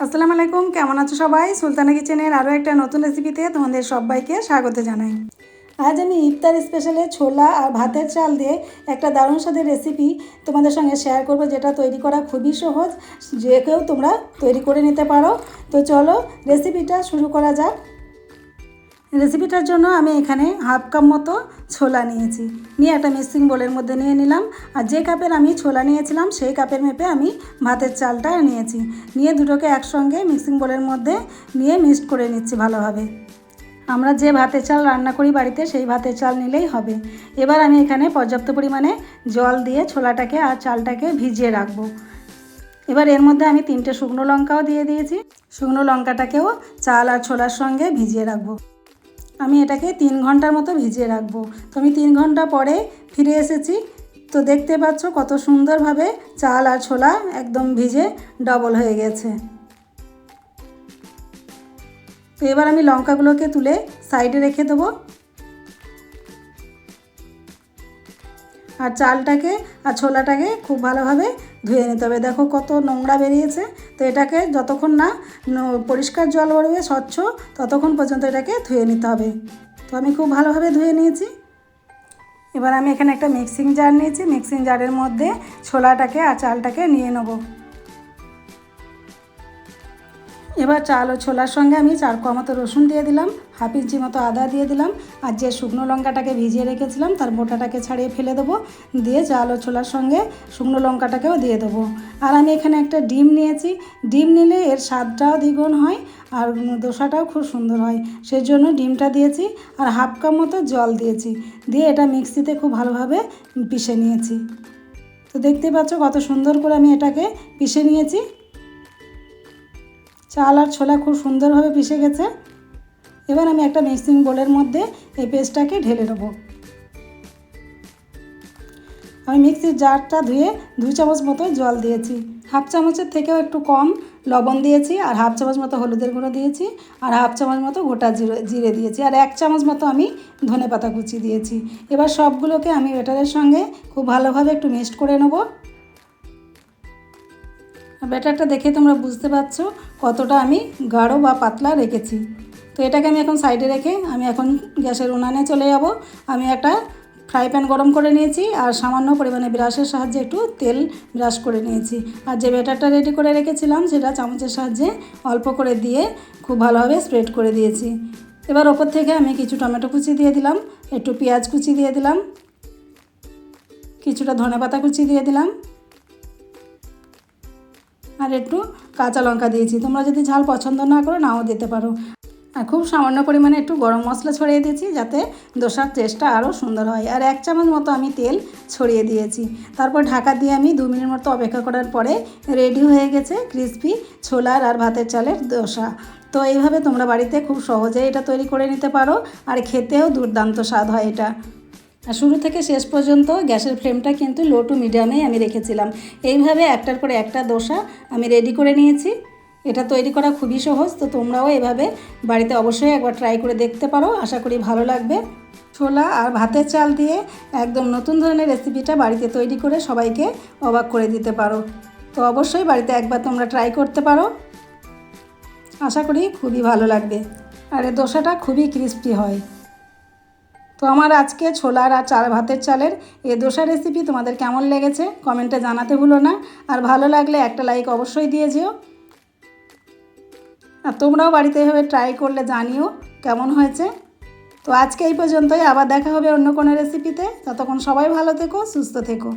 আসসালামু আলাইকুম, কেমন আছো সবাই? সুলতানা কিচেনের আরও একটা নতুন রেসিপিতে তোমাদের সবাইকে স্বাগত জানাই। আজ আমি ইফতার স্পেশালে ছোলা আর ভাতের চাল দিয়ে একটা দারুণ স্বাদের রেসিপি তোমাদের সঙ্গে শেয়ার করব, যেটা তৈরি করা খুবই সহজ, যে কেউ তোমরা তৈরি করে নিতে পারো। তো চলো রেসিপিটা শুরু করা যাক। রেসিপিটার জন্য আমি এখানে হাফ কাপ মতো ছোলা নিয়েছি, নিয়ে একটা মিক্সিং বোলের মধ্যে নিয়ে নিলাম। আর যে কাপের আমি ছোলা নিয়েছিলাম সেই কাপের মেপে আমি ভাতের চালটা নিয়েছি, নিয়ে দুটোকে একসঙ্গে মিক্সিং বোলের মধ্যে নিয়ে মিক্সড করে নিচ্ছি ভালোভাবে। আমরা যে ভাতের চাল রান্না করি বাড়িতে সেই ভাতের চাল নিলেই হবে। এবার আমি এখানে পর্যাপ্ত পরিমাণে জল দিয়ে ছোলাটাকে আর চালটাকে ভিজিয়ে রাখবো। এবার এর মধ্যে আমি 3টে শুকনো লঙ্কাও দিয়ে দিয়েছি। শুকনো লঙ্কাটাকেও চাল আর ছোলার সঙ্গে ভিজিয়ে রাখবো। আমি এটাকে 3 ঘন্টার মতো ভিজিয়ে রাখবো। তো আমি 3 ঘন্টা পরে ফিরে এসেছি। তো দেখতে পাচ্ছ কত সুন্দরভাবে চাল আর ছোলা একদম ভিজে ডবল হয়ে গেছে। তো এবার আমি লঙ্কাগুলোকে তুলে সাইডে রেখে দেবো, আর চালটাকে আর ছোলাটাকে খুব ভালোভাবে ধুয়ে নিতে হবে। দেখো কত নোংরা বেরিয়েছে। তো এটাকে যতক্ষণ না পরিষ্কার জল বেরোবে স্বচ্ছ, ততক্ষণ পর্যন্ত এটাকে ধুয়ে নিতে হবে। তো আমি খুব ভালোভাবে ধুয়ে নিয়েছি। এবার আমি এখানে একটা মিক্সিং জার নিয়েছি, মিক্সিং জারের মধ্যে ছোলাটাকে আর চালটাকে নিয়ে নেব। এবার চাল ও ছোলার সঙ্গে আমি 4 কোয়া মতো রসুন দিয়ে দিলাম, হাফ ইঞ্চি মতো আদা দিয়ে দিলাম, আর যে শুকনো লঙ্কাটাকে ভিজিয়ে রেখেছিলাম তার বোটাটাকে ছাড়িয়ে ফেলে দেবো, দিয়ে চাল ও ছোলার সঙ্গে শুকনো লঙ্কাটাকেও দিয়ে দেবো। আর আমি এখানে একটা ডিম নিয়েছি, ডিম নিলে এর স্বাদটাও দ্বিগুণ হয় আর দোসাটাও খুব সুন্দর হয়, সেই জন্য ডিমটা দিয়েছি। আর হাফ কাপ মতো জল দিয়েছি, দিয়ে এটা মিক্সিতে খুব ভালোভাবে পিষে নিয়েছি। তো দেখতে পাচ্ছ কত সুন্দর করে আমি এটাকে পিষে নিয়েছি। চাল আর ছোলা খুব সুন্দরভাবে পিষে গেছে। এবার আমি একটা মিক্সিং বোলের মধ্যে এই পেস্টটাকে ঢেলে নেব। আমি মিক্সির জারটা ধুয়ে 2 চামচ মতো জল দিয়েছি, হাফ চামচের থেকেও একটু কম লবণ দিয়েছি, আর হাফ চামচ মতো হলুদের গুঁড়ো দিয়েছি, আর হাফ চামচ মতো গোটা জিরে দিয়েছি, আর 1 চামচ মতো আমি ধনেপাতা কুচি দিয়েছি। এবার সবগুলোকে আমি ব্যাটারের সঙ্গে খুব ভালোভাবে একটু মিক্সড করে নেব। ব্যাটারটা দেখে তোমরা বুঝতে পারছো কতটা আমি গাঢ় বা পাতলা রেখেছি। তো এটাকে আমি এখন সাইডে রেখে আমি এখন গ্যাসের উনানে চলে যাব। আমি একটা ফ্রাই প্যান গরম করে নিয়েছি, আর সামান্য পরিমাণে ব্রাশের সাহায্যে একটু তেল ব্রাশ করে নিয়েছি। আর যে ব্যাটারটা রেডি করে রেখেছিলাম সেটা চামচের সাহায্যে অল্প করে দিয়ে খুব ভালোভাবে স্প্রেড করে দিয়েছি। এবার ওপর থেকে আমি কিছু টমেটো কুচি দিয়ে দিলাম, একটু পেঁয়াজ কুচি দিয়ে দিলাম, কিছুটা ধনেপাতা কুচি দিয়ে দিলাম, আর একটু কাঁচা লঙ্কা দিয়েছি। তোমরা যদি ঝাল পছন্দ না করো নাও দিতে পারো। আর খুব সামান্য পরিমাণে একটু গরম মশলা ছড়িয়ে দিয়েছি, যাতে দোসার টেস্টটা আরও সুন্দর হয়। আর 1 চামচ মতো আমি তেল ছড়িয়ে দিয়েছি। তারপর ঢাকা দিয়ে আমি 2 মিনিট মতো অপেক্ষা করার পরে রেডি হয়ে গেছে ক্রিসপি ছোলার আর ভাতের চালের দোসা। তো এইভাবে তোমরা বাড়িতে খুব সহজেই এটা তৈরি করে নিতে পারো, আর খেতেও দুর্দান্ত স্বাদ হয় এটা। আর শুরু থেকে শেষ পর্যন্ত গ্যাসের ফ্লেমটা কিন্তু লো টু মিডিয়ামেই আমি রেখেছিলাম। এইভাবে একটার পরে একটা দোসা আমি রেডি করে নিয়েছি। এটা তৈরি করা খুবই সহজ, তো তোমরাও এভাবে বাড়িতে অবশ্যই একবার ট্রাই করে দেখতে পারো, আশা করি ভালো লাগবে। ছোলা আর ভাতের চাল দিয়ে একদম নতুন ধরনের রেসিপিটা বাড়িতে তৈরি করে সবাইকে অবাক করে দিতে পারো। তো অবশ্যই বাড়িতে একবার তোমরা ট্রাই করতে পারো, আশা করি খুবই ভালো লাগবে। আর এই দোসাটা খুবই ক্রিস্পি হয়। তো আমার আজকে ছোলার আর ভাতের চালের এই দোসা রেসিপি তোমাদের কেমন লেগেছে কমেন্টে জানাতে ভুলো না। আর ভালো লাগলে একটা লাইক অবশ্যই দিয়ে যেও। আর তোমরাও বাড়িতে এভাবে ট্রাই করলে জানিও কেমন হয়েছে। তো আজকে এই পর্যন্তই, আবার দেখা হবে অন্য কোনো রেসিপিতে। ততক্ষণ সবাই ভালো থেকো, সুস্থ থেকো।